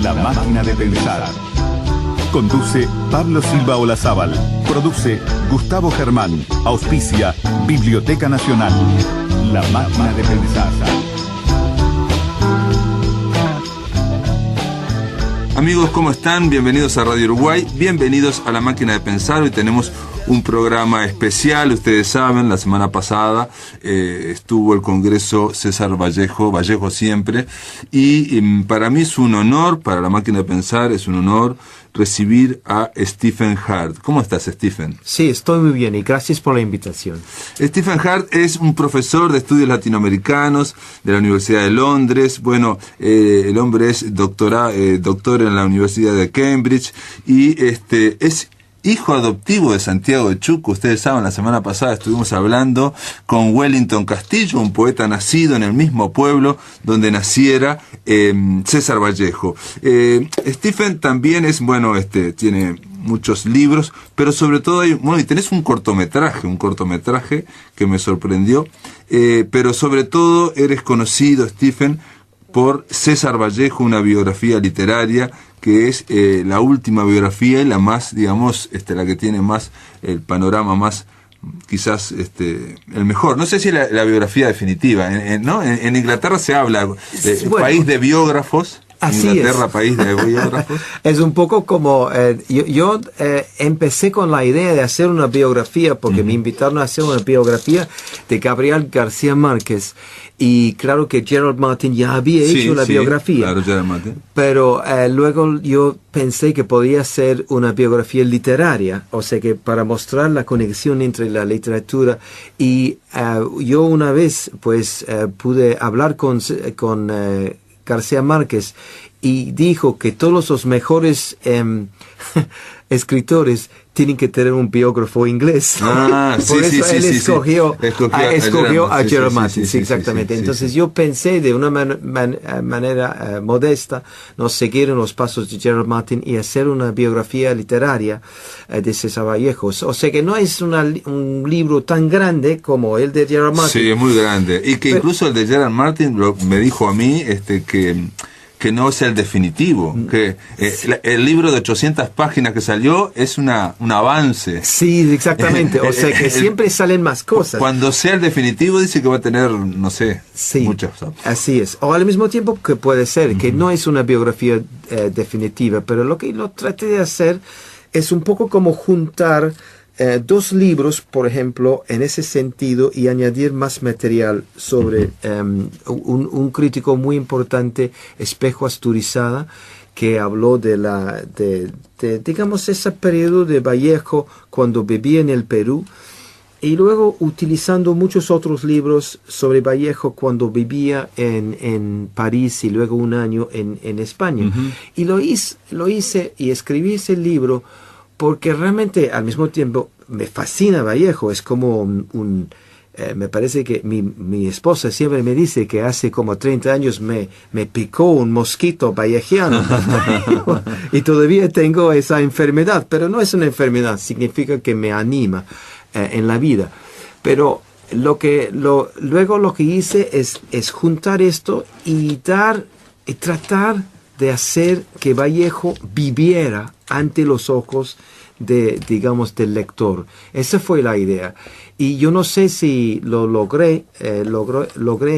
La máquina de pensar. Conduce Pablo Silva Olazábal. Produce Gustavo Germán. Auspicia Biblioteca Nacional. La máquina de pensar. Amigos, ¿cómo están? Bienvenidos a Radio Uruguay, bienvenidos a La Máquina de Pensar. Hoy tenemos un programa especial, ustedes saben, la semana pasada estuvo el Congreso César Vallejo siempre, y para mí es un honor, para La Máquina de Pensar, es un honor recibir a Stephen Hart. ¿Cómo estás, Stephen? Sí, estoy muy bien y gracias por la invitación. Stephen Hart es un profesor de estudios latinoamericanos de la Universidad de Londres. Bueno, el hombre es doctor en la Universidad de Cambridge y es hijo adoptivo de Santiago de Chuco. Ustedes saben, la semana pasada estuvimos hablando con Wellington Castillo, un poeta nacido en el mismo pueblo donde naciera César Vallejo. Stephen también es, tiene muchos libros, pero sobre todo y tenés un cortometraje que me sorprendió, pero sobre todo eres conocido, Stephen, por César Vallejo, una biografía literaria que es la última biografía y la más, digamos, la que tiene más, el panorama más, quizás, el mejor. No sé si la biografía definitiva, ¿no? En Inglaterra se habla de país de biógrafos. Así Inglaterra, es. País de biógrafos. Es un poco como, yo empecé con la idea de hacer una biografía, porque me invitaron a hacer una biografía de Gabriel García Márquez, y claro que Gerald Martin ya había hecho la biografía. Claro, Gerald Martin. Pero luego yo pensé que podía ser una biografía literaria, o sea que para mostrar la conexión entre la literatura, y yo una vez pude hablar con García Márquez y dijo que todos los mejores escritores tienen que tener un biógrafo inglés. Por eso él escogió a Gerald Martin. Sí, exactamente. Entonces yo pensé de una manera modesta, seguir en los pasos de Gerald Martin y hacer una biografía literaria de César Vallejo. O sea que no es un libro tan grande como el de Gerald Martin. Sí, es muy grande. Y que incluso el de Gerald Martin me dijo a mí que no es el definitivo, que el libro de 800 páginas que salió es un avance. Sí, exactamente, o sea que siempre salen más cosas. Cuando sea el definitivo dice que va a tener, no sé, muchas. Así es, o al mismo tiempo que puede ser que no es una biografía definitiva, pero lo que lo traté de hacer es un poco como juntar dos libros, por ejemplo, en ese sentido, y añadir más material sobre un crítico muy importante, Espejo Asturizada, que habló de digamos, ese periodo de Vallejo cuando vivía en el Perú, y luego utilizando muchos otros libros sobre Vallejo cuando vivía en París y luego un año en España. Y lo hice y escribí ese libro porque realmente al mismo tiempo me fascina Vallejo. Es como me parece que mi esposa siempre me dice que hace como 30 años me picó un mosquito vallejiano y todavía tengo esa enfermedad, pero no es una enfermedad, significa que me anima en la vida. Pero luego lo que hice es juntar esto y tratar de hacer que Vallejo viviera ante los ojos del lector. Esa fue la idea. Y yo no sé si lo logré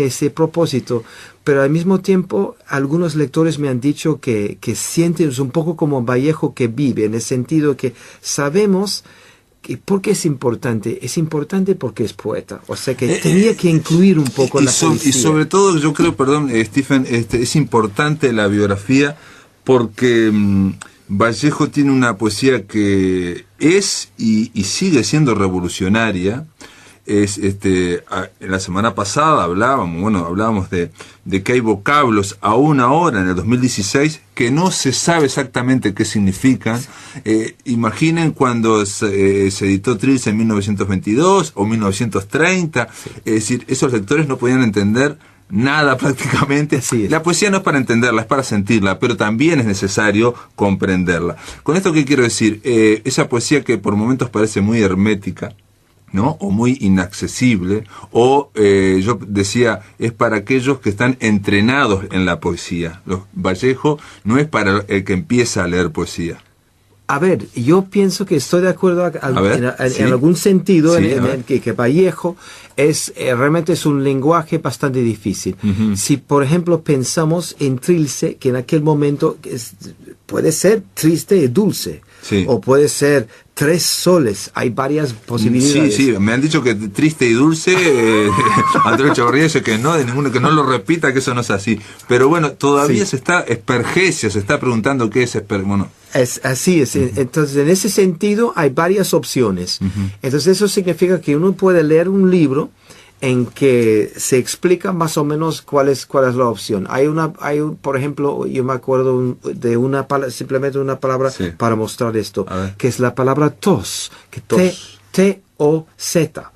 ese propósito, pero al mismo tiempo algunos lectores me han dicho que sienten un poco como Vallejo que vive, en el sentido que sabemos que ¿por qué es importante? Es importante porque es poeta. O sea que tenía que incluir un poco la poesía. Y sobre todo yo creo, Stephen, es importante la biografía porque Vallejo tiene una poesía que es y sigue siendo revolucionaria. La semana pasada hablábamos de que hay vocablos aún ahora en el 2016 que no se sabe exactamente qué significan. Imaginen cuando se editó Trilce en 1922 o 1930. Sí. Es decir, esos lectores no podían entender nada prácticamente. La poesía no es para entenderla, es para sentirla, pero también es necesario comprenderla. Con esto, ¿qué quiero decir? Esa poesía que por momentos parece muy hermética, ¿no? O muy inaccesible, o yo decía, es para aquellos que están entrenados en la poesía. Vallejo no es para el que empieza a leer poesía. A ver, yo pienso que estoy de acuerdo en algún sentido, sí, en que Vallejo realmente es un lenguaje bastante difícil. Uh-huh. Si, por ejemplo, pensamos en Trilce, que en aquel momento puede ser triste y dulce, sí, o puede ser tres soles, hay varias posibilidades. Sí, me han dicho que triste y dulce, Andrés Echeverría dice que no, de ninguno, que no lo repita, que eso no es así. Pero bueno, todavía sí. Espergesia se está preguntando qué es bueno. Así es. Uh-huh. Entonces, en ese sentido, hay varias opciones. Uh-huh. Entonces, eso significa que uno puede leer un libro en que se explica más o menos cuál es la opción. Por ejemplo, yo me acuerdo de simplemente una palabra sí. para mostrar esto, que es la palabra tos, que T-O-Z.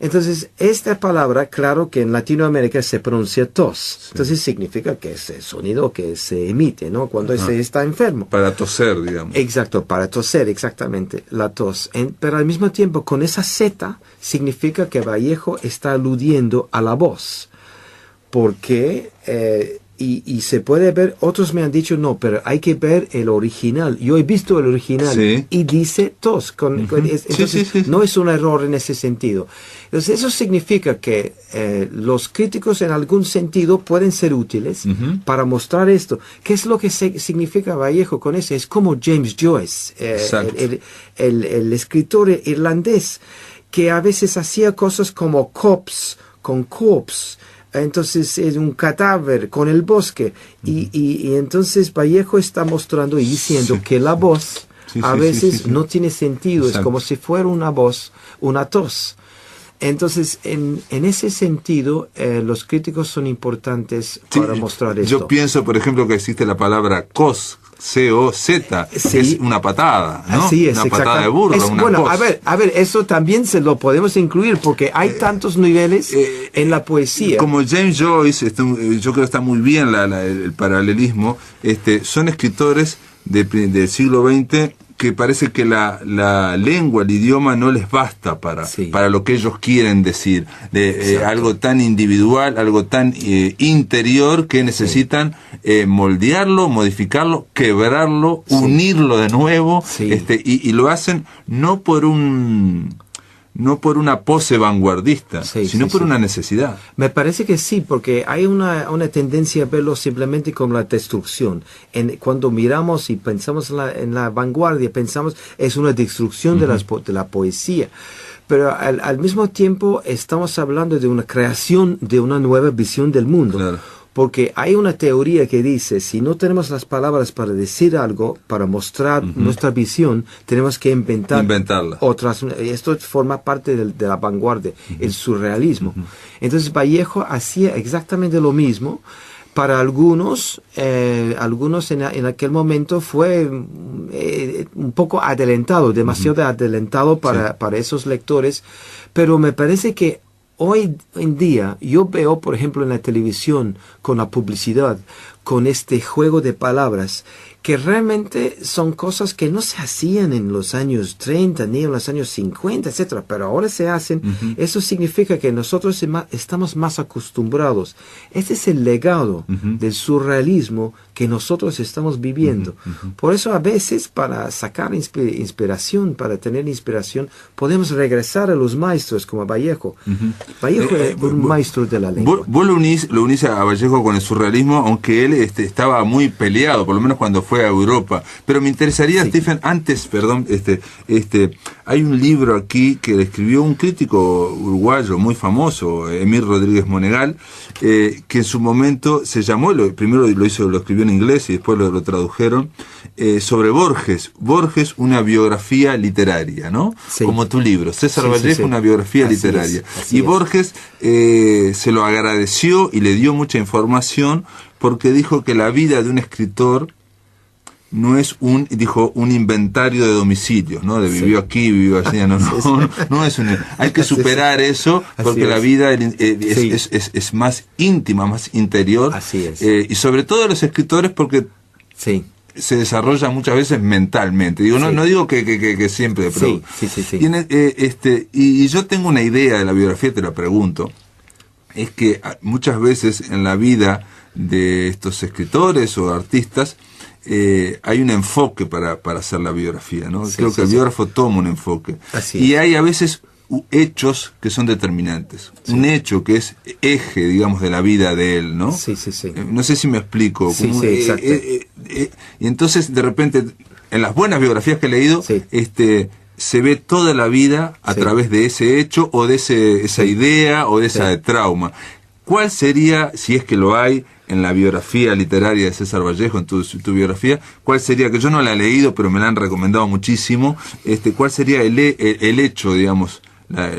Entonces, esta palabra, claro que en Latinoamérica se pronuncia tos. Sí. Entonces, significa que es el sonido que se emite, ¿no? Cuando se está enfermo. Para toser, digamos. Exacto, para toser, exactamente, la tos. Pero al mismo tiempo, con esa Z, significa que Vallejo está aludiendo a la voz. Porque... Y se puede ver, otros me han dicho no, pero hay que ver el original. Yo he visto el original sí. y dice tos. Entonces sí. no es un error en ese sentido. Entonces eso significa que los críticos en algún sentido pueden ser útiles para mostrar esto. ¿Qué es lo que significa Vallejo con eso? Es como James Joyce, el escritor irlandés, que a veces hacía cosas como corpse, con corpse. Entonces es un cadáver con el bosque y entonces Vallejo está mostrando y diciendo sí. que la voz a veces no tiene sentido. Exacto. Es como si fuera una voz, una tos. Entonces en ese sentido los críticos son importantes para mostrar esto. Yo pienso, por ejemplo, que existe la palabra C-O-Z, sí. es una patada, ¿no? Así es, una patada de burro, bueno, a ver, eso también se lo podemos incluir porque hay tantos niveles en la poesía. Como James Joyce, yo creo que está muy bien el paralelismo, son escritores del siglo XX que parece que la lengua, el idioma no les basta para lo que ellos quieren decir, algo tan individual, algo tan interior que necesitan moldearlo, modificarlo, quebrarlo, unirlo de nuevo, y lo hacen no por una pose vanguardista, sino por una necesidad. Me parece que sí, porque hay una tendencia a verlo simplemente como la destrucción. Cuando miramos y pensamos en la vanguardia, pensamos es una destrucción de la poesía. Pero al mismo tiempo estamos hablando de una creación de una nueva visión del mundo. Claro. Porque hay una teoría que dice, si no tenemos las palabras para decir algo, para mostrar nuestra visión, tenemos que inventarla. Otras. Esto forma parte de la vanguardia, el surrealismo. Entonces Vallejo hacía exactamente lo mismo. Para algunos en aquel momento fue un poco adelantado, demasiado adelantado para esos lectores, pero me parece que hoy en día yo veo, por ejemplo, en la televisión, con la publicidad, con este juego de palabras, que realmente son cosas que no se hacían en los años 30 ni en los años 50, etcétera, pero ahora se hacen. Eso significa que nosotros estamos más acostumbrados. Ese es el legado del surrealismo que nosotros estamos viviendo. Por eso a veces para sacar inspiración, para tener inspiración, podemos regresar a los maestros como Vallejo. Vallejo es un maestro de la lengua. Vos lo unís a Vallejo con el surrealismo, aunque él estaba muy peleado, por lo menos cuando fue a Europa. Pero me interesaría, Stephen, antes, perdón, hay un libro aquí que le escribió un crítico uruguayo muy famoso, Emir Rodríguez Monegal, que en su momento se llamó, primero lo escribió en inglés y después lo tradujeron, sobre Borges. Borges, una biografía literaria, ¿no? Sí. Como tu libro, César Vallejo, una biografía literaria. Y Borges se lo agradeció y le dio mucha información porque dijo que la vida de un escritor no es un inventario de domicilios, ¿no? Vivió aquí, vivió allá, no es hay que superar eso, porque la vida es más íntima, más interior. Así es. Y sobre todo los escritores porque se desarrolla muchas veces mentalmente. Digo, no digo que siempre, pero... Sí. Y yo tengo una idea de la biografía, te la pregunto. Es que muchas veces en la vida de estos escritores o artistas hay un enfoque para hacer la biografía, ¿no? Creo que el biógrafo toma un enfoque. Y hay a veces hechos que son determinantes. Un hecho que es eje, digamos, de la vida de él, ¿no? Sí. No sé si me explico. Exacto. Y entonces, de repente, en las buenas biografías que he leído, se ve toda la vida a través de ese hecho o de esa idea o de esa trauma. ¿Cuál sería, si es que lo hay, en la biografía literaria de César Vallejo, en tu biografía, cuál sería, que yo no la he leído, pero me la han recomendado muchísimo, cuál sería el hecho, digamos, la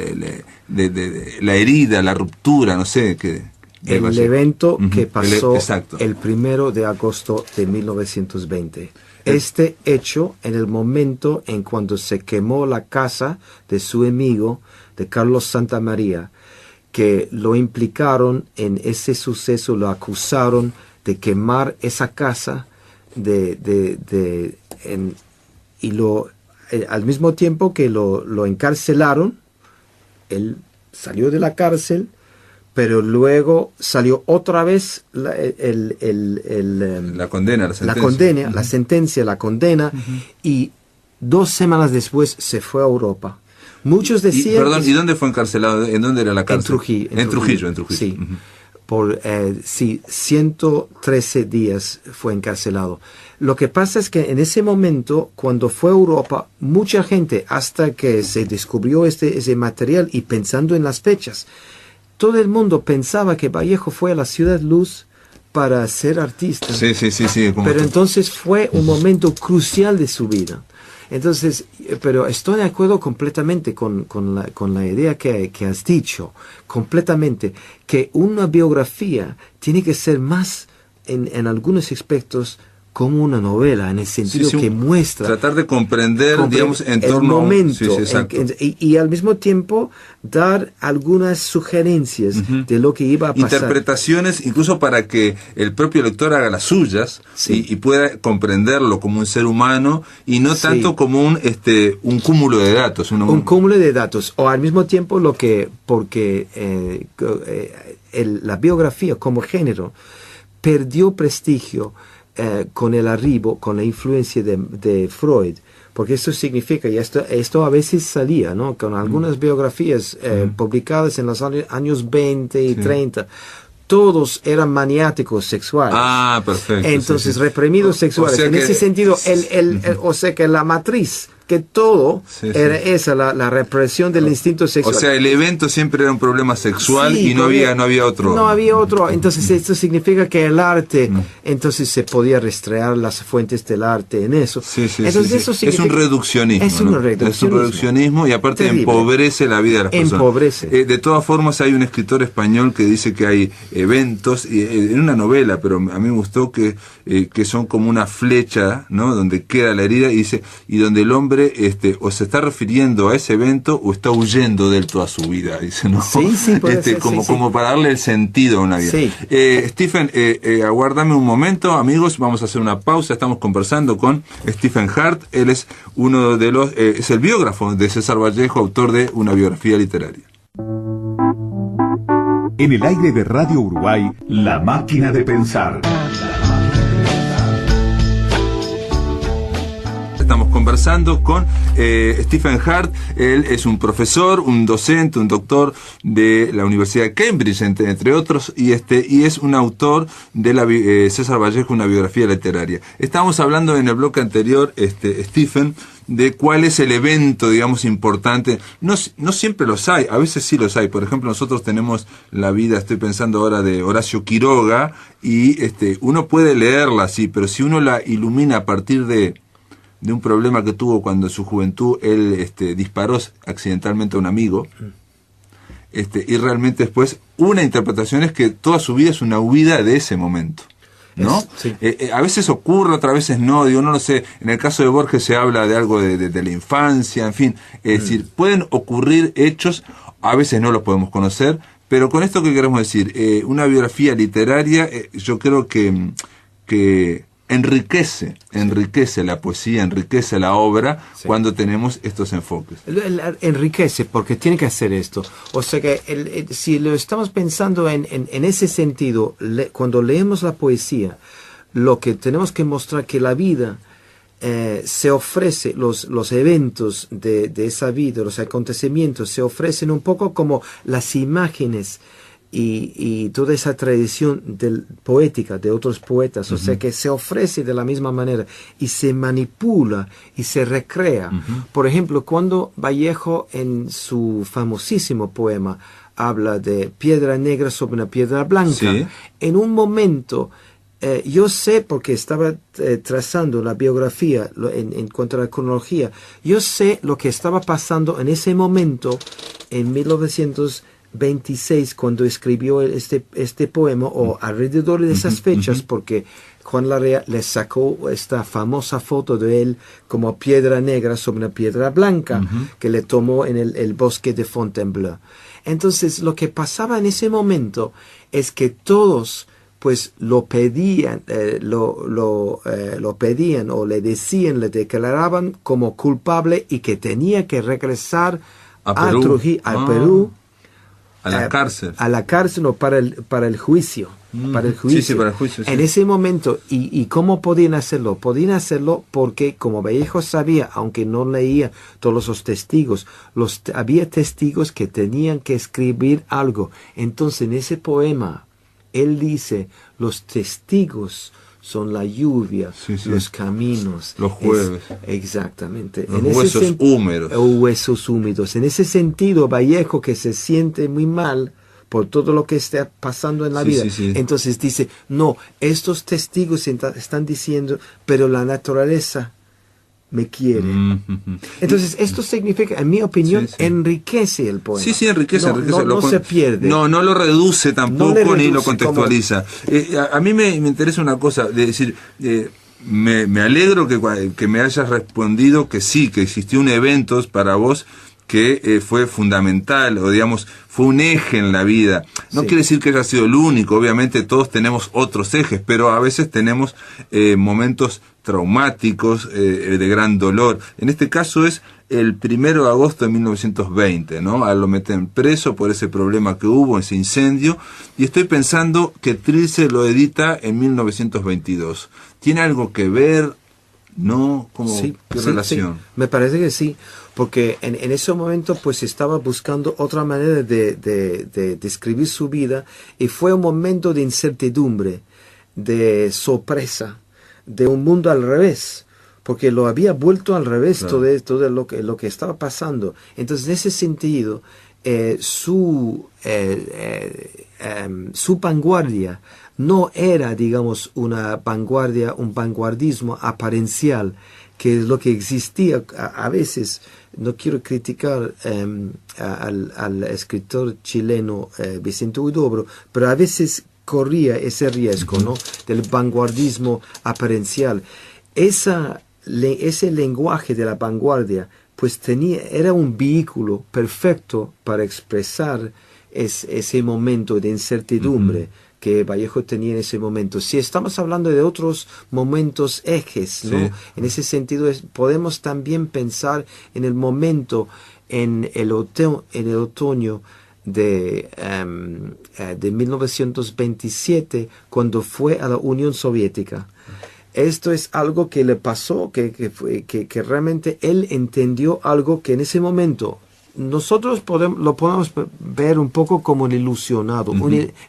herida, la ruptura, no sé, el evento que pasó el 1 de agosto de 1920. Este hecho, en el momento en cuando se quemó la casa de su amigo, de Carlos Santamaría, que lo implicaron en ese suceso, lo acusaron de quemar esa casa al mismo tiempo que lo encarcelaron. Él salió de la cárcel, pero luego salió otra vez la condena, y 2 semanas después se fue a Europa. Muchos decían... ¿Y dónde fue encarcelado? ¿En dónde era la cárcel? En Trujillo. Sí. Por 113 días fue encarcelado. Lo que pasa es que en ese momento, cuando fue a Europa, mucha gente, hasta que se descubrió ese material y pensando en las fechas, todo el mundo pensaba que Vallejo fue a la Ciudad Luz para ser artista. Sí. Pero entonces fue un momento crucial de su vida. Entonces, pero estoy de acuerdo completamente con la idea que has dicho, completamente, que una biografía tiene que ser más, en algunos aspectos, como una novela, en el sentido que muestra... Tratar de comprender, digamos, en torno el momento, exacto. Y al mismo tiempo dar algunas sugerencias de lo que iba a pasar. Interpretaciones, incluso para que el propio lector haga las suyas y pueda comprenderlo como un ser humano y no tanto como un cúmulo de datos. Un cúmulo de datos, o al mismo tiempo la biografía como género perdió prestigio con el arribo, con la influencia de Freud, porque esto significa, y esto a veces salía, ¿no? Con algunas biografías publicadas en los años 20 y 30, todos eran maniáticos sexuales. Ah, perfecto. Entonces, reprimidos sexuales. O sea ese sentido, o sea que la matriz, que todo era esa, la represión del instinto sexual. O sea, el evento siempre era un problema sexual y no había otro. No había otro. Entonces, esto significa que el arte, entonces se podía restrear las fuentes del arte en eso. Entonces, eso significa, es un reduccionismo. Es un reduccionismo y aparte empobrece la vida de las personas. De todas formas, hay un escritor español que dice que hay eventos, en una novela, pero a mí me gustó que son como una flecha, ¿no? Donde queda la herida y donde el hombre o se está refiriendo a ese evento o está huyendo de él toda su vida, dice, ¿no? Como para darle el sentido a una vida. Stephen, aguárdame un momento, amigos, vamos a hacer una pausa. Estamos conversando con Stephen Hart. Él es uno de los es el biógrafo de César Vallejo, autor de una biografía literaria. En el aire de Radio Uruguay, La Máquina de Pensar. Estamos conversando con Stephen Hart. Él es un profesor, un docente, un doctor de la Universidad de Cambridge, entre otros, y es un autor de la César Vallejo, una biografía literaria. Estábamos hablando en el bloque anterior, Stephen, de cuál es el evento, digamos, importante. No siempre los hay, a veces sí los hay. Por ejemplo, nosotros tenemos la vida, estoy pensando ahora, de Horacio Quiroga, y uno puede leerla así, pero si uno la ilumina a partir de un problema que tuvo cuando en su juventud él disparó accidentalmente a un amigo, y realmente después una interpretación es que toda su vida es una huida de ese momento, ¿no? A veces ocurre, otras veces no, digo, no lo sé. En el caso de Borges se habla de algo de la infancia, en fin, es decir, pueden ocurrir hechos, a veces no los podemos conocer, pero con esto que queremos decir, una biografía literaria, yo creo que enriquece la poesía, enriquece la obra cuando tenemos estos enfoques. Enriquece porque tiene que hacer esto. O sea que si lo estamos pensando en ese sentido, cuando leemos la poesía, lo que tenemos que mostrar que la vida se ofrece, los eventos de esa vida, los acontecimientos se ofrecen un poco como las imágenes y toda esa tradición poética de otros poetas, o sea que se ofrece de la misma manera y se manipula y se recrea. Por ejemplo, cuando Vallejo en su famosísimo poema habla de piedra negra sobre una piedra blanca, en un momento, yo sé, porque estaba trazando la biografía en cuanto a la cronología, yo sé lo que estaba pasando en ese momento en 1926 cuando escribió este poema, o alrededor de esas fechas, porque Juan Larrea le sacó esta famosa foto de él como piedra negra sobre una piedra blanca que le tomó en el bosque de Fontainebleau. Entonces, lo que pasaba en ese momento es que todos pues lo pedían, lo pedían o le decían, le declaraban como culpable y que tenía que regresar a Trujillo, al Perú, a la cárcel. A la cárcel o para el juicio. Para el juicio. Sí, para el juicio. En ese momento, ¿y cómo podían hacerlo? Podían hacerlo porque, como Vallejo sabía, aunque no leía todos los testigos, había testigos que tenían que escribir algo. Entonces, en ese poema, él dice, los testigos son la lluvia, los caminos, los jueves. Exactamente. Los huesos húmedos. Huesos húmedos. En ese sentido, Vallejo, que se siente muy mal por todo lo que está pasando en la vida, entonces dice, no, estos testigos están diciendo, pero la naturaleza me quiere. Entonces, esto significa, en mi opinión, enriquece el poema. Sí, enriquece. No se pierde. No lo reduce tampoco, ni lo contextualiza. A mí me interesa una cosa, de decir, me alegro que me hayas respondido que sí, que existió un evento para vos que fue fundamental, o digamos, fue un eje en la vida. No quiere decir que haya sido el único, obviamente todos tenemos otros ejes, pero a veces tenemos momentos traumáticos, de gran dolor. En este caso es el 1 de agosto de 1920, ¿no? A lo meten preso por ese problema que hubo, ese incendio, y estoy pensando que Trilce lo edita en 1922. ¿Tiene algo que ver? ¿No? ¿Qué relación? Sí. Me parece que sí, porque en ese momento pues estaba buscando otra manera de describir su vida, y fue un momento de incertidumbre, de sorpresa, de un mundo al revés, porque lo había vuelto al revés, todo lo que estaba pasando. Entonces, en ese sentido, su vanguardia no era, digamos, una vanguardia, un vanguardismo aparencial, que es lo que existía a veces. No quiero criticar al escritor chileno Vicente Huidobro, pero a veces corría ese riesgo, ¿no?, del vanguardismo aparencial. Ese lenguaje de la vanguardia pues era un vehículo perfecto para expresar ese momento de incertidumbre que Vallejo tenía en ese momento. Si estamos hablando de otros momentos ejes, ¿no? En ese sentido podemos también pensar en el momento, en el otoño de 1927, cuando fue a la Unión Soviética. Esto es algo que le pasó, que realmente él entendió algo que en ese momento nosotros lo podemos ver un poco como un ilusionado.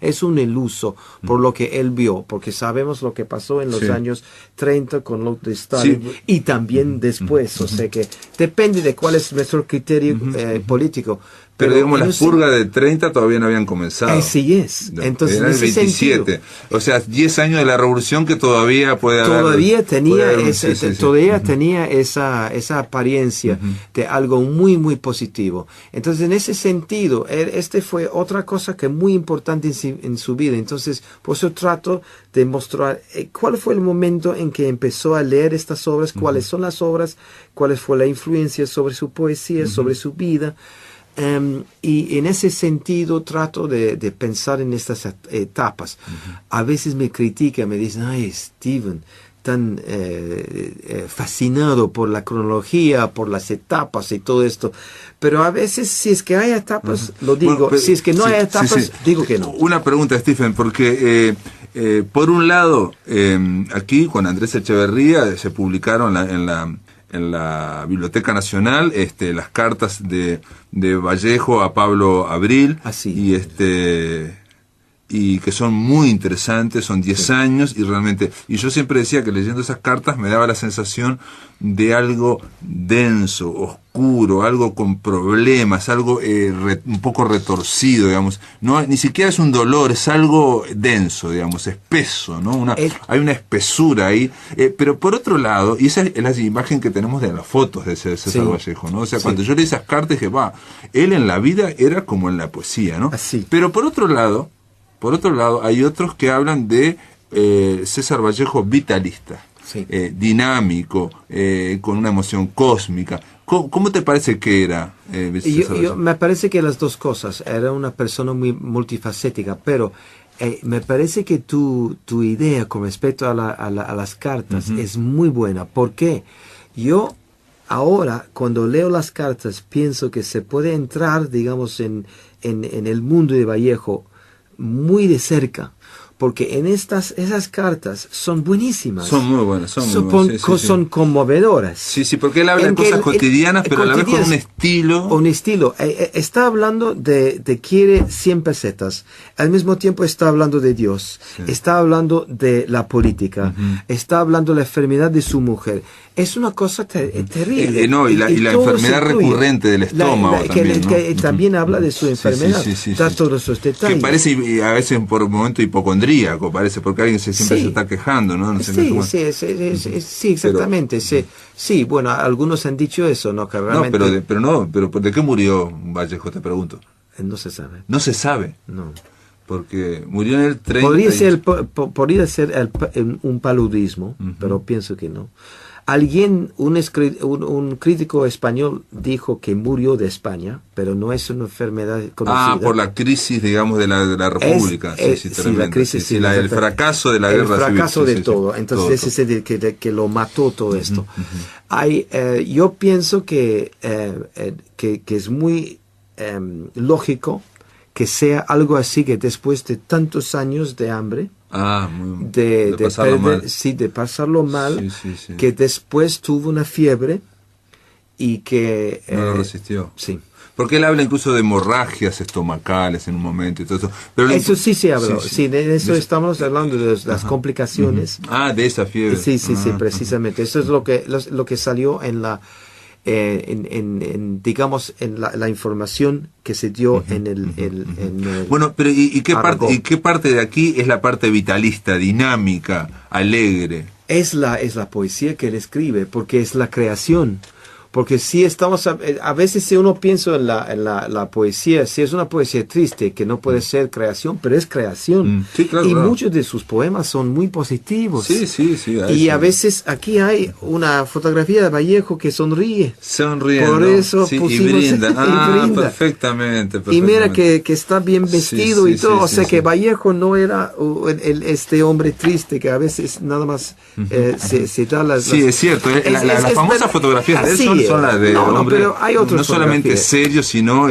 Es un iluso por lo que él vio, porque sabemos lo que pasó en los años 30 con lo de Stalin y también después. O sea que depende de cuál es nuestro criterio político. Pero digamos, las purgas de 30 todavía no habían comenzado. Así es. Entonces, era el 27. O sea, 10 años de la revolución que todavía puede haber. Todavía tenía esa apariencia de algo muy, muy positivo. Entonces, en ese sentido, fue otra cosa que es muy importante en su vida. Entonces, por eso trato de mostrar cuál fue el momento en que empezó a leer estas obras, cuáles son las obras, cuál fue la influencia sobre su poesía, sobre su vida. Y en ese sentido trato de pensar en estas etapas. A veces me critican, me dicen, ay, Steven, tan fascinado por la cronología, por las etapas y todo esto. Pero a veces, si es que hay etapas, lo digo. Bueno, pero, si es que no hay etapas, digo que no. Una pregunta, Stephen, porque por un lado, aquí con Andrés Echeverría se publicaron en la Biblioteca Nacional las cartas de Vallejo a Pablo Abril. Así. Y que son muy interesantes, son 10 años, y realmente, y yo siempre decía que leyendo esas cartas me daba la sensación de algo denso, oscuro, algo con problemas, algo un poco retorcido, digamos. No, ni siquiera es un dolor, es algo denso, digamos, espeso, ¿no? Hay una espesura ahí, pero por otro lado, y esa es la imagen que tenemos de las fotos de César Vallejo, ¿no? O sea, cuando yo leí esas cartas dije, él en la vida era como en la poesía, ¿no? Así. Pero por otro lado, hay otros que hablan de César Vallejo vitalista, dinámico, con una emoción cósmica. ¿Cómo te parece que era César Vallejo? Me parece que las dos cosas. Era una persona muy multifacética, pero me parece que tu idea con respecto a las cartas es muy buena. ¿Por qué? Yo ahora, cuando leo las cartas, pienso que se puede entrar, digamos, en el mundo de Vallejo muy de cerca, porque en esas cartas son buenísimas. Son muy buenas, son conmovedoras. Sí, porque él habla de cosas cotidianas, pero a la vez con un estilo. Un estilo. Está hablando de quiere 100 pesetas. Al mismo tiempo está hablando de Dios. Está hablando de la política. Está hablando de la enfermedad de su mujer. Es una cosa terrible. Y la enfermedad recurrente del estómago también. Que también habla de su enfermedad. Da todos esos detalles. Que parece a veces por un momento hipocondríaco, parece, porque alguien siempre se está quejando, ¿no? Sí, exactamente. Sí, bueno, algunos han dicho eso, ¿no? Que realmente... pero ¿de qué murió Vallejo, te pregunto? No se sabe. No se sabe. No. Porque murió en el 30... Podría ser un paludismo, pero pienso que no. Un crítico español dijo que murió de España, pero no es una enfermedad conocida. Por la crisis, digamos, de la República. La crisis, el fracaso de la guerra civil. El fracaso de todo. Entonces, todo. Ese es el que lo mató todo esto. Yo pienso que es muy lógico que sea algo así, que después de tantos años de hambre, de pasarlo mal, que después tuvo una fiebre y que... no lo resistió. Sí. Porque él habla incluso de hemorragias estomacales en un momento y todo eso. Pero eso sí se habló. Sí, de eso estamos hablando, de las complicaciones. De esa fiebre. Sí, precisamente. Eso es lo que salió en la... digamos en la información que se dio en el bueno, pero ¿y qué parte de aquí es la parte vitalista, dinámica, alegre? Es la poesía que él escribe, porque es la creación. Porque si estamos, a veces si uno piensa en la poesía, si es una poesía triste, que no puede ser creación, pero es creación. Sí, claro, y muchos de sus poemas son muy positivos. Sí. Y a veces aquí hay una fotografía de Vallejo que sonríe. Sonriendo. Por eso pusimos y brinda. y brinda. Perfectamente. Y mira que está bien vestido y todo. O sea que Vallejo no era este hombre triste que a veces nada más se da las... Sí, es cierto. Las famosas fotografías de él son las de hombre, pero hay no solamente serio, sino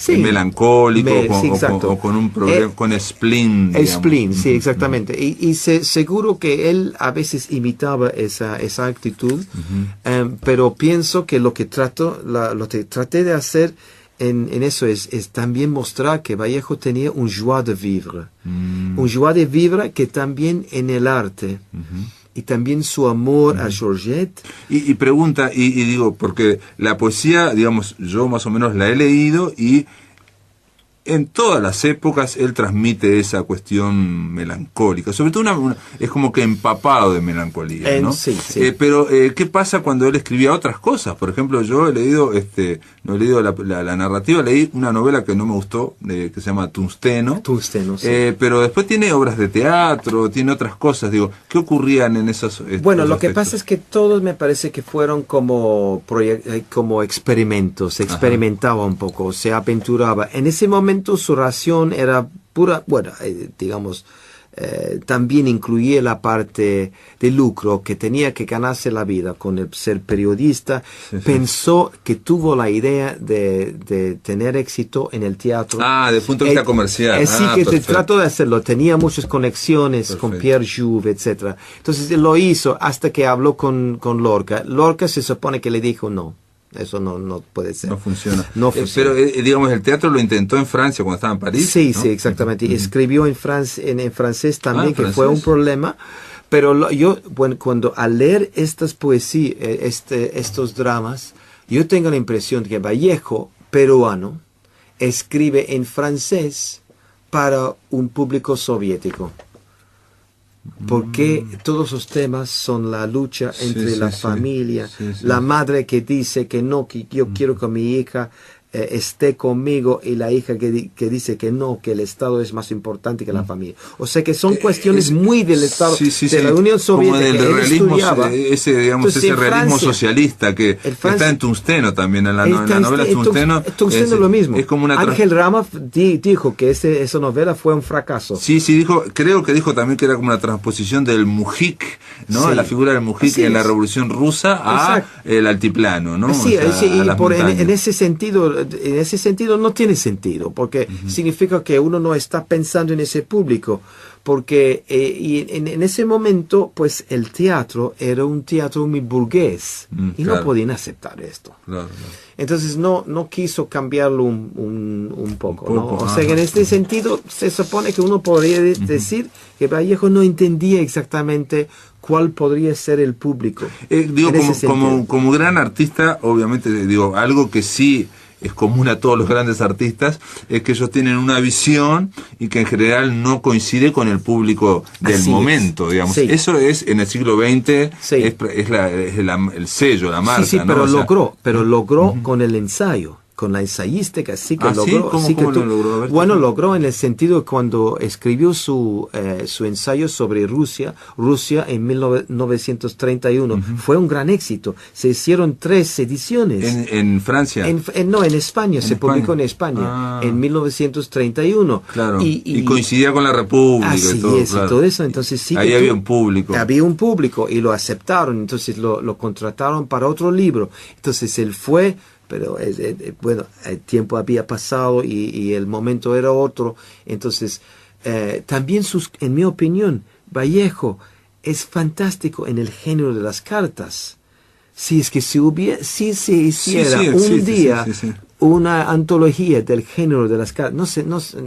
melancólico, o con un problema, con spleen. Spleen, sí, exactamente. Y seguro que él a veces imitaba esa actitud, pero pienso que lo que traté de hacer en eso es también mostrar que Vallejo tenía un joie de vivre. Un joie de vivre que también en el arte... Y también su amor a Georgette. Y pregunta, y digo, porque la poesía, digamos, yo más o menos la he leído y en todas las épocas él transmite esa cuestión melancólica. Sobre todo es como que empapado de melancolía, ¿no? Sí. Pero, ¿qué pasa cuando él escribía otras cosas? Por ejemplo, yo he leído, no he leído la narrativa, leí una novela que no me gustó, que se llama Tungsteno. Tungsteno, sí. Pero después tiene obras de teatro, tiene otras cosas. Digo, ¿qué ocurrían en esos Bueno, lo que pasa es que todos me parece que fueron como experimentos. Se experimentaba un poco, se aventuraba. En ese momento su ración era pura, bueno, digamos, también incluía la parte de lucro, que tenía que ganarse la vida con el ser periodista. Pensó que tuvo la idea de tener éxito en el teatro. Desde el punto de vista comercial. Sí, que trató de hacerlo. Tenía muchas conexiones con Pierre Jouve, etc. Entonces lo hizo hasta que habló con Lorca. Lorca se supone que le dijo no. Eso no puede ser. No funciona. No funciona. Pero, digamos, el teatro lo intentó en Francia cuando estaba en París. Sí, ¿no? sí, exactamente. Y escribió en francés también, que francés. fue un problema. Pero cuando al leer estas poesías, estos dramas, yo tengo la impresión de que Vallejo, peruano, escribe en francés para un público soviético. Porque todos los temas son la lucha entre la familia, la madre que dice que no, que yo quiero que mi hija esté conmigo, y la hija que dice que no, que el Estado es más importante que la familia. O sea que son cuestiones muy del Estado, de la Unión Soviética, como del realismo, ese Entonces, realismo socialista que está en Tungsteno también, en la novela Tungsteno. Tungsteno es lo mismo. Es como una Ángel Rama dijo que esa novela fue un fracaso. Sí, creo que dijo también que era como una transposición del mujik, ¿no? La figura del mujik en la Revolución Rusa a el altiplano, ¿no? En ese sentido no tiene sentido, porque significa que uno no está pensando en ese público, porque en ese momento, pues el teatro era un teatro muy burgués, y no podían aceptar esto. Entonces no quiso cambiarlo un poco, ¿no? O sea que en este sentido se supone que uno podría decir que Vallejo no entendía exactamente cuál podría ser el público. Como gran artista, obviamente, algo que sí es común a todos los grandes artistas, es que ellos tienen una visión y que en general no coincide con el público del momento, digamos. Sí. Eso es, en el siglo XX, es el sello, la marca. Sí, pero logró con el ensayo. Con la ensayística, sí que logró. ¿Cómo lo logró? Bueno, logró en el sentido de cuando escribió su ensayo sobre Rusia en 1931. Fue un gran éxito. Se hicieron 3 ediciones. ¿En Francia? No, en España. Se publicó en España en 1931. Claro. Y coincidía con la República. Así y todo, es, y todo eso. Entonces sí. Ahí había un público. Había un público y lo aceptaron. Entonces lo contrataron para otro libro. Entonces él fue. Pero bueno, el tiempo había pasado y el momento era otro. Entonces, también en mi opinión, Vallejo es fantástico en el género de las cartas. Si es que se hiciera un día una antología del género de las cartas,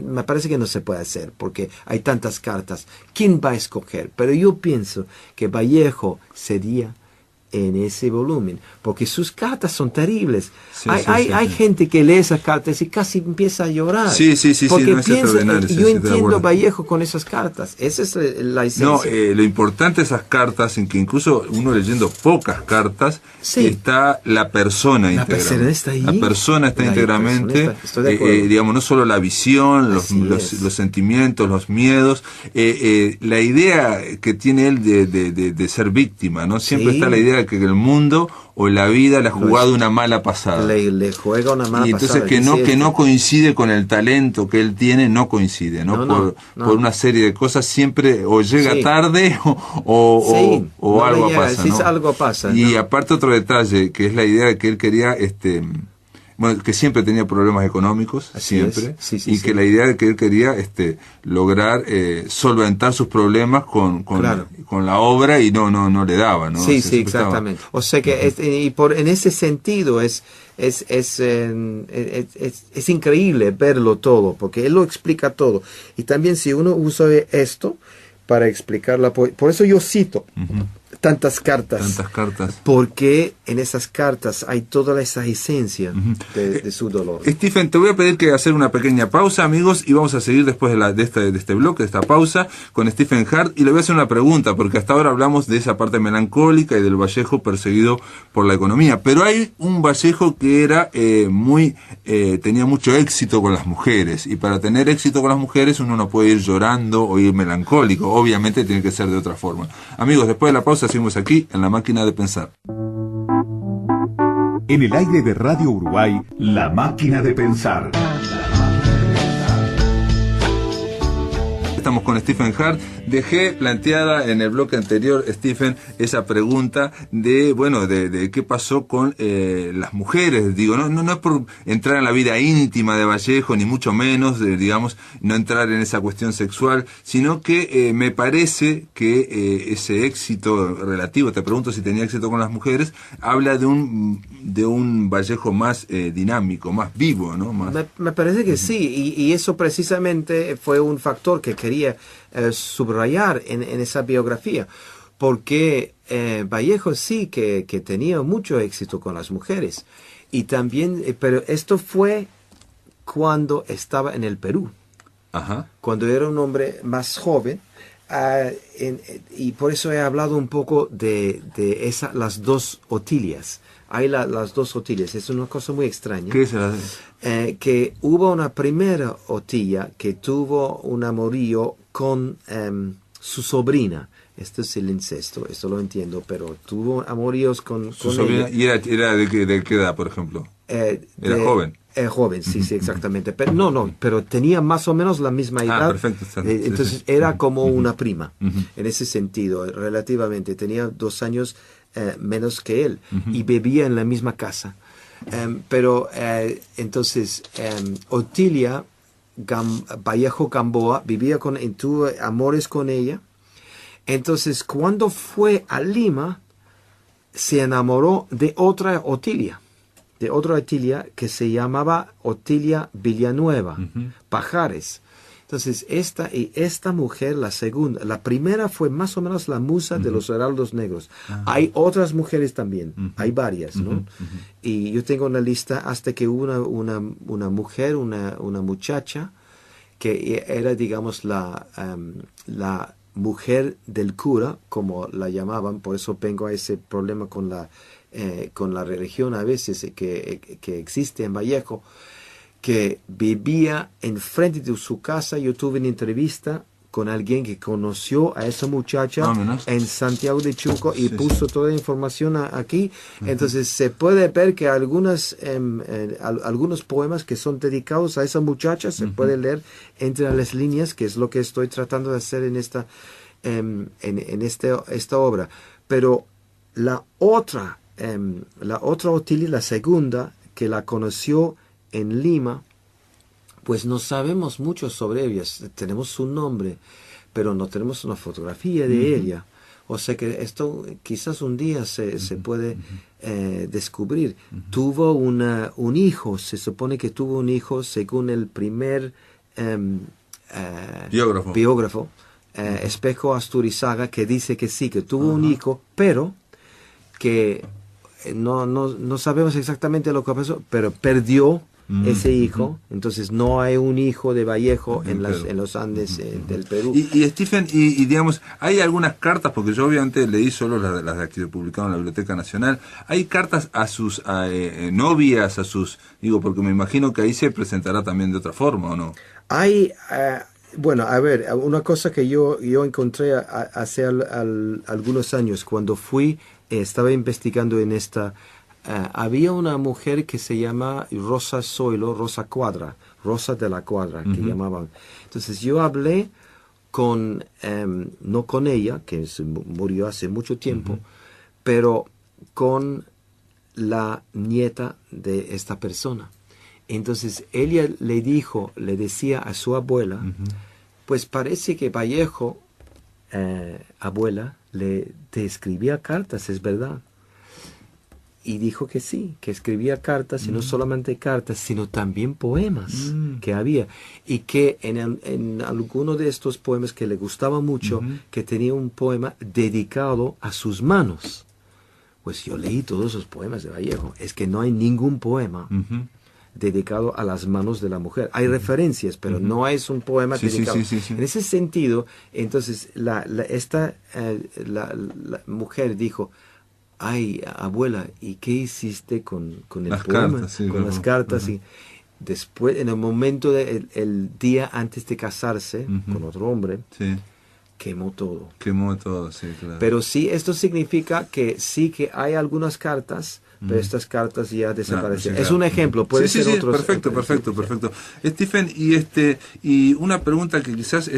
me parece que no se puede hacer porque hay tantas cartas. ¿Quién va a escoger? Pero yo pienso que Vallejo sería en ese volumen, porque sus cartas son terribles. Hay gente que lee esas cartas y casi empieza a llorar. Porque no es yo entiendo a Vallejo con esas cartas. Esa es la esencia. No, lo importante de esas cartas, en que incluso uno leyendo pocas cartas, está la persona íntegramente. La persona está íntegramente, digamos, no solo la visión, los sentimientos, los miedos, la idea que tiene él de ser víctima, ¿no? Siempre está la idea de que el mundo o la vida le ha jugado una mala pasada. Le juega una mala pasada. Y entonces que no coincide con el talento que él tiene, no coincide, ¿no? Por una serie de cosas siempre o llega tarde o algo pasa, ¿no? Algo pasa. Y aparte otro detalle, que es la idea de que él quería, que siempre tenía problemas económicos, siempre, que la idea de que él quería lograr solventar sus problemas con la obra y no le daba, ¿no? Sí, exactamente. O sea que en ese sentido es increíble verlo todo, porque él lo explica todo. Y también si uno usa esto para explicar por eso yo cito tantas cartas. Porque en esas cartas hay toda esa esencia de su dolor. Stephen, te voy a pedir que hacer una pequeña pausa, amigos, y vamos a seguir después de este bloque, de esta pausa, con Stephen Hart, y le voy a hacer una pregunta, porque hasta ahora hablamos de esa parte melancólica y del Vallejo perseguido por la economía, pero hay un Vallejo que era tenía mucho éxito con las mujeres, y para tener éxito con las mujeres uno no puede ir llorando o ir melancólico, obviamente tiene que ser de otra forma. Amigos, después de la pausa seguimos aquí en La Máquina de Pensar. En el aire de Radio Uruguay, La Máquina de Pensar. Estamos con Stephen Hart dejé planteada en el bloque anterior, Stephen, esa pregunta de, bueno, de qué pasó con las mujeres. Digo, no es por entrar en la vida íntima de Vallejo, ni mucho menos, digamos, no entrar en esa cuestión sexual, sino que me parece que ese éxito relativo, te pregunto si tenía éxito con las mujeres, habla de un Vallejo más dinámico, más vivo, ¿no? Más... Me parece que sí, y eso precisamente fue un factor que quería subrayar en esa biografía, porque Vallejo sí que tenía mucho éxito con las mujeres, y también, pero esto fue cuando estaba en el Perú. Ajá. Cuando era un hombre más joven, y por eso he hablado un poco de las dos Otilias. Hay las dos Otilias, es una cosa muy extraña. ¿Qué es la...? Que hubo una primera Otilia que tuvo un amorío con su sobrina. Esto es el incesto, esto lo entiendo, pero tuvo amoríos con sobrina. ella. ¿Y era de qué edad, por ejemplo? Era joven. Joven, sí, exactamente. Pero pero tenía más o menos la misma edad. Perfecto. Entonces era como una prima, en ese sentido, relativamente. Tenía 2 años menos que él y vivía en la misma casa. Entonces, Otilia Vallejo Gamboa tuvo amores con ella. Entonces, cuando fue a Lima, se enamoró de otra Otilia. Que se llamaba Otilia Villanueva, Pajares. Entonces, esta mujer, la segunda, la primera fue más o menos la musa de los heraldos negros. Hay otras mujeres también, hay varias, ¿no? Y yo tengo una lista hasta que hubo una mujer, una muchacha, que era, digamos, la mujer del cura, como la llamaban, por eso vengo a ese problema con la religión a veces que existe en Vallejo, que vivía enfrente de su casa. Yo tuve una entrevista con alguien que conoció a esa muchacha en Santiago de Chuco y puso toda la información aquí. Entonces se puede ver que algunos poemas que son dedicados a esa muchacha se puede leer entre las líneas, que es lo que estoy tratando de hacer en esta obra. Pero la otra Otilia, la segunda, que la conoció en Lima, pues no sabemos mucho sobre ella. Tenemos su nombre, pero no tenemos una fotografía de ella. O sea que esto quizás un día se puede descubrir. Tuvo un hijo, se supone que tuvo un hijo según el primer biógrafo, Espejo Asturizaga, que dice que sí, que tuvo un hijo, pero que no sabemos exactamente lo que pasó, pero perdió ese hijo. Entonces no hay un hijo de Vallejo en los Andes del Perú. Y Stephen, y digamos, hay algunas cartas, porque yo obviamente leí solo las que se publicaron en la Biblioteca Nacional. Hay cartas a sus novias, porque me imagino que ahí se presentará también de otra forma, ¿o no? Hay, bueno, a ver, una cosa que yo encontré hace algunos años, cuando estaba investigando en esta, había una mujer que se llama Rosa Zoilo, Rosa de la Cuadra, que llamaban. Entonces yo hablé no con ella, que murió hace mucho tiempo, pero con la nieta de esta persona. Entonces ella le decía a su abuela, pues parece que Vallejo, abuela, te escribía cartas, es verdad. Y dijo que sí, que escribía cartas, y no solamente cartas, sino también poemas que había. Y que en alguno de estos poemas que le gustaba mucho, que tenía un poema dedicado a sus manos. Pues yo leí todos esos poemas de Vallejo. Es que no hay ningún poema dedicado a las manos de la mujer. Hay referencias, pero no es un poema dedicado. Sí. En ese sentido, entonces, esta mujer dijo, ay, abuela, ¿y qué hiciste con el poema? Con las cartas. Y después, en el momento el día antes de casarse con otro hombre, quemó todo. Quemó todo, sí, claro. Pero sí, esto significa que sí que hay algunas cartas, pero estas cartas ya desaparecieron. Claro. Es un ejemplo, puede sí, ser otros. perfecto. Stephen, y una pregunta que quizás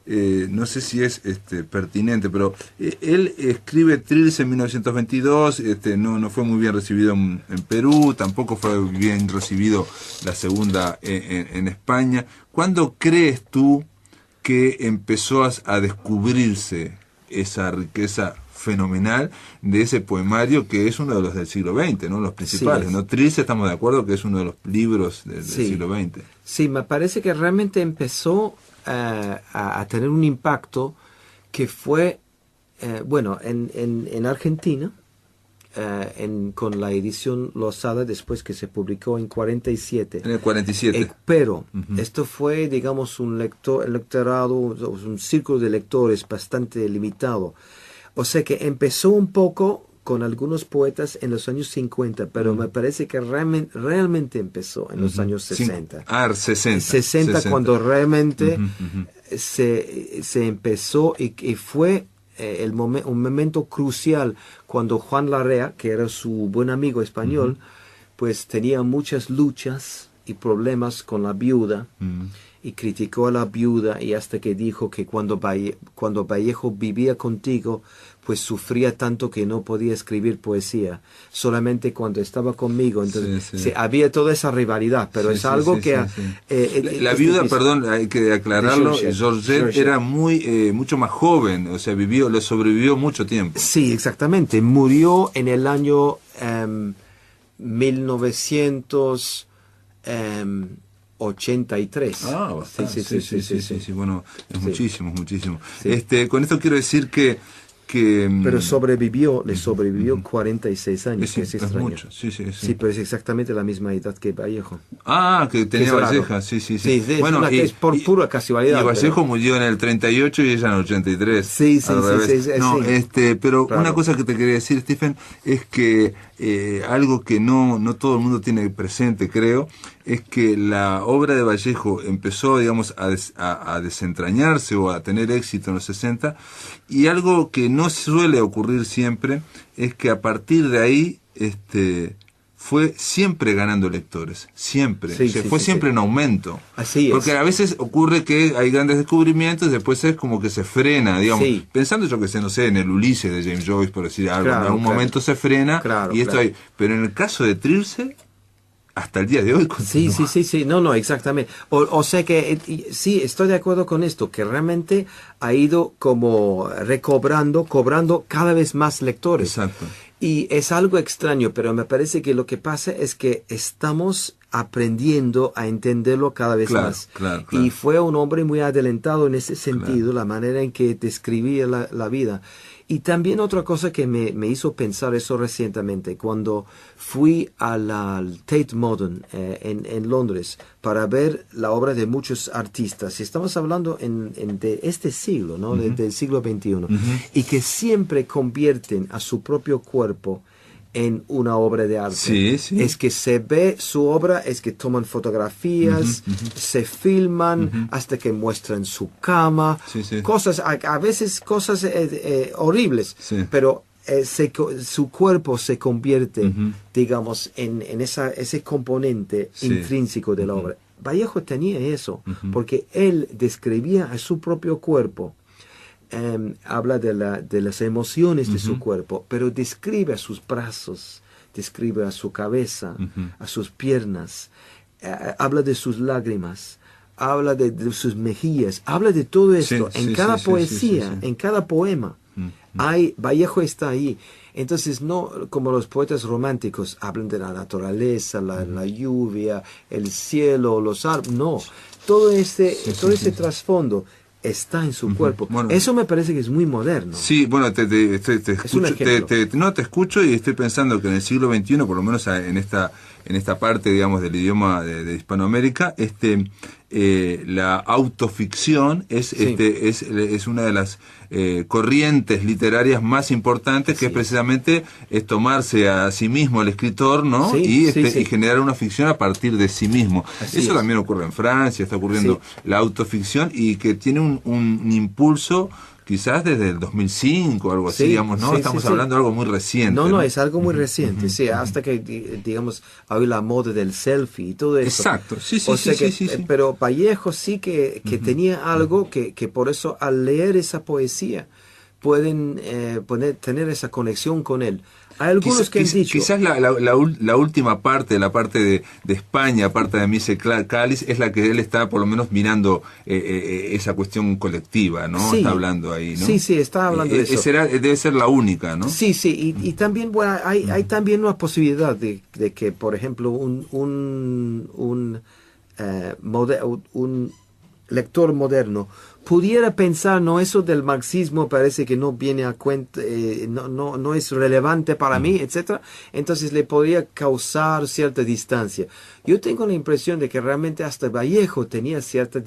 no sé si es pertinente, pero él escribe Trilce en 1922, no fue muy bien recibido en Perú, tampoco fue bien recibido la segunda en España. ¿Cuándo crees tú que empezó a descubrirse esa riqueza fenomenal de ese poemario que es uno de los del siglo XX, ¿no? Los principales, Sí, ¿no? Trilce, estamos de acuerdo que es uno de los libros del siglo XX. Sí, me parece que realmente empezó a tener un impacto que fue, en Argentina, con la edición Losada, después que se publicó en 47. En el 47. Pero esto fue, digamos, un lectorado, un círculo de lectores bastante limitado. O sea que empezó un poco con algunos poetas en los años 50, pero me parece que realmente empezó en los años 60. 60, cuando realmente se empezó y fue un momento crucial cuando Juan Larrea, que era su buen amigo español, pues tenía muchas luchas y problemas con la viuda, y criticó a la viuda, y hasta que dijo que cuando Vallejo vivía contigo, pues sufría tanto que no podía escribir poesía, solamente cuando estaba conmigo. Entonces había toda esa rivalidad, pero es algo que... La viuda, perdón, hay que aclararlo, Georgette era mucho más joven, o sea, le sobrevivió mucho tiempo. Sí, exactamente, murió en el año 1983. Bastante. Sí, bueno, es muchísimo. Sí. Con esto quiero decir que pero le sobrevivió 46 años, que es extraño. Mucho, sí. Sí, pero es exactamente la misma edad que Vallejo. Que tenía Vallejo, sí. Bueno, es por pura casualidad. Y Vallejo murió en el 38 y ella en el 83. Sí. Pero claro. Una cosa que te quería decir, Stephen, es que algo que no todo el mundo tiene presente, creo, es que la obra de Vallejo empezó, digamos, a desentrañarse o a tener éxito en los 60, y algo que no suele ocurrir siempre es que a partir de ahí fue siempre ganando lectores, siempre, fue siempre en aumento. Así es. Porque a veces ocurre que hay grandes descubrimientos y después es como que se frena, digamos, pensando yo que sé, no sé, en el Ulises de James Joyce, por decir algo, en algún momento se frena, y esto hay, pero en el caso de Trilce, hasta el día de hoy continúa. Sí, no, exactamente. O sea que sí, estoy de acuerdo con esto, que realmente ha ido como cobrando cada vez más lectores. Exacto. Y es algo extraño, pero me parece que lo que pasa es que estamos aprendiendo a entenderlo cada vez más. Claro. Y fue un hombre muy adelantado en ese sentido, la manera en que describía la vida. Y también otra cosa que me hizo pensar eso recientemente, cuando fui al Tate Modern en Londres para ver la obra de muchos artistas. Estamos hablando de este siglo, ¿no? Del siglo XXI. Y que siempre convierten a su propio cuerpo en una obra de arte. Sí. Es que se ve su obra, es que toman fotografías, se filman hasta que muestran su cama, cosas, a veces cosas horribles, pero su cuerpo se convierte, digamos, en ese componente intrínseco de la obra. Vallejo tenía eso, porque él describía a su propio cuerpo. Habla de las emociones de su cuerpo, pero describe a sus brazos, describe a su cabeza, a sus piernas, habla de sus lágrimas, habla de sus mejillas, habla de todo esto en cada poesía, en cada poema. Vallejo está ahí. Entonces, no como los poetas románticos hablan de la naturaleza, la lluvia, el cielo, los árboles. No, todo ese trasfondo está en su cuerpo. Bueno, eso me parece que es muy moderno. Sí, bueno, te escucho, te escucho y estoy pensando que en el siglo XXI, por lo menos en esta parte, digamos, del idioma de Hispanoamérica, la autoficción es una de las corrientes literarias más importantes, que es precisamente tomarse a sí mismo el escritor, ¿no? Y generar una ficción a partir de sí mismo. Eso también ocurre en Francia, está ocurriendo la autoficción, y que tiene un impulso quizás desde el 2005 o algo así, Sí, digamos, ¿no? sí, Estamos sí, hablando de algo muy reciente. No, es algo muy reciente, sí, hasta que, digamos, hay la moda del selfie y todo eso. Exacto, sí, O sea que, sí. Pero Vallejo sí que tenía algo que por eso al leer esa poesía pueden tener esa conexión con él. Hay algunos que han dicho... Quizás la última parte, la parte de España, parte de Mise Cáliz, es la que él está por lo menos mirando esa cuestión colectiva, ¿no? Sí, está hablando ahí, ¿no? Sí, está hablando de eso. Debe ser la única, ¿no? Sí, y también, bueno, hay también una posibilidad de que, por ejemplo, un lector moderno pudiera pensar, no, eso del marxismo parece que no viene a cuenta, no es relevante para mí, etcétera. Entonces le podría causar cierta distancia. Yo tengo la impresión de que realmente hasta Vallejo tenía cierto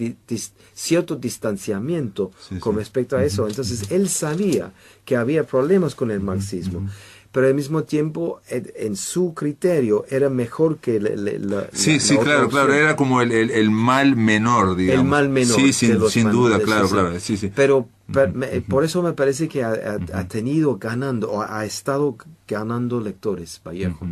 distanciamiento con respecto a eso. Entonces él sabía que había problemas con el marxismo. Pero al mismo tiempo, en su criterio, era mejor que claro, era como el mal menor, digamos. El mal menor. Sí, sin duda, claro, sí. Pero por eso me parece que ha tenido ganando, o ha estado ganando lectores, Vallejo.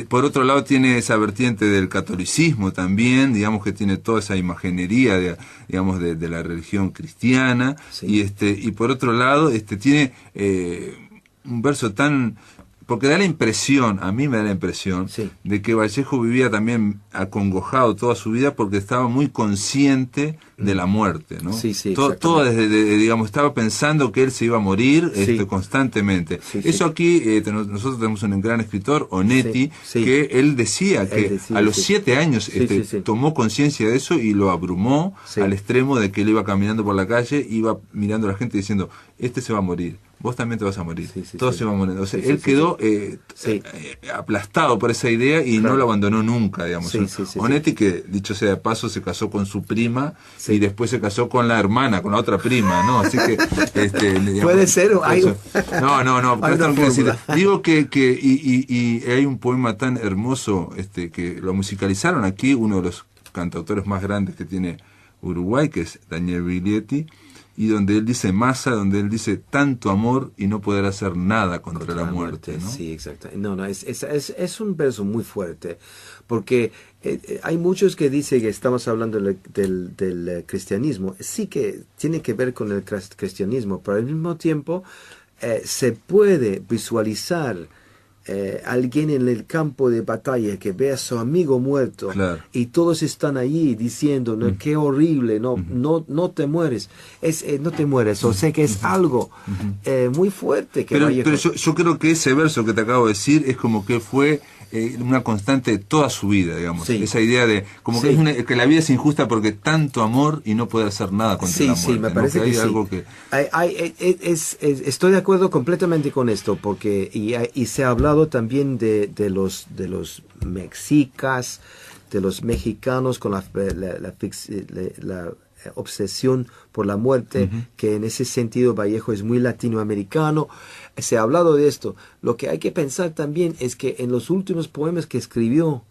Por otro lado, tiene esa vertiente del catolicismo también, digamos que tiene toda esa imaginería, de la religión cristiana, y por otro lado, tiene... un verso porque da la impresión, a mí me da la impresión, de que Vallejo vivía también acongojado toda su vida porque estaba muy consciente de la muerte, ¿no? Todo digamos, estaba pensando que él se iba a morir constantemente. Eso aquí, nosotros tenemos un gran escritor, Onetti, que él decía que a los 7 años tomó conciencia de eso y lo abrumó al extremo de que él iba caminando por la calle, iba mirando a la gente diciendo, se va a morir. Vos también te vas a morir, todos se van a morir. O sea, él quedó aplastado por esa idea y no lo abandonó nunca, digamos. Onetti, que dicho sea de paso, se casó con su prima y después se casó con la hermana, con la otra prima, ¿no? Así que... digamos, puede ser, no, esto no quiere decir. Digo que hay un poema tan hermoso que lo musicalizaron aquí, uno de los cantautores más grandes que tiene Uruguay, que es Daniel Biglietti, y donde él dice donde él dice tanto amor y no poder hacer nada contra la muerte, ¿no? Sí, exacto. Es un verso muy fuerte, porque hay muchos que dicen que estamos hablando del cristianismo. Sí que tiene que ver con el cristianismo, pero al mismo tiempo se puede visualizar alguien en el campo de batalla que ve a su amigo muerto, y todos están allí diciendo, no, qué horrible, no te mueres, no te mueres, o sea que es algo muy fuerte que pero yo creo que ese verso que te acabo de decir es como que fue una constante de toda su vida, digamos. Esa idea de como que la vida es injusta porque tanto amor y no poder hacer nada contra la muerte. Sí, me parece que, algo que... estoy de acuerdo completamente con esto, porque y se ha hablado también de los mexicas, de los mexicanos con la obsesión por la muerte, que en ese sentido Vallejo es muy latinoamericano. Se ha hablado de esto. Lo que hay que pensar también es que en los últimos poemas que escribió,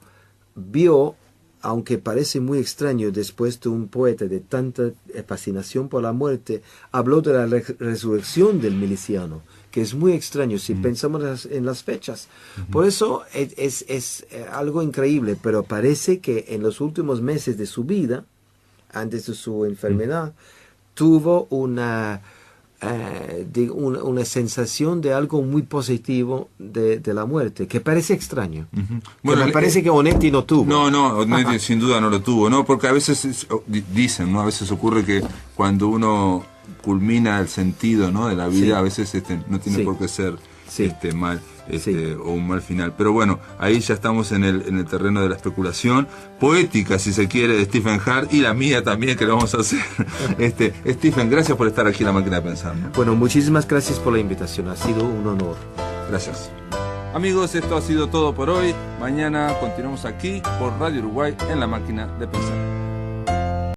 vio, aunque parece muy extraño, después de un poeta de tanta fascinación por la muerte, habló de la resurrección del miliciano, que es muy extraño si pensamos en las fechas. Por eso es algo increíble, pero parece que en los últimos meses de su vida, antes de su enfermedad, tuvo una sensación de algo muy positivo de la muerte, que parece extraño. Bueno, me parece que Onetti no tuvo. No, Onetti sin duda no lo tuvo, ¿no? Porque a veces dicen, ¿no? A veces ocurre que cuando uno culmina el sentido, ¿no?, de la vida, a veces no tiene por qué ser mal. O un mal final, pero bueno, ahí ya estamos en el terreno de la especulación poética, si se quiere, de Stephen Hart, y la mía también, que lo vamos a hacer. Stephen, gracias por estar aquí en La Máquina de Pensar, ¿no? Bueno, muchísimas gracias por la invitación, ha sido un honor. Gracias. Amigos, esto ha sido todo por hoy. Mañana continuamos aquí por Radio Uruguay en La Máquina de Pensar.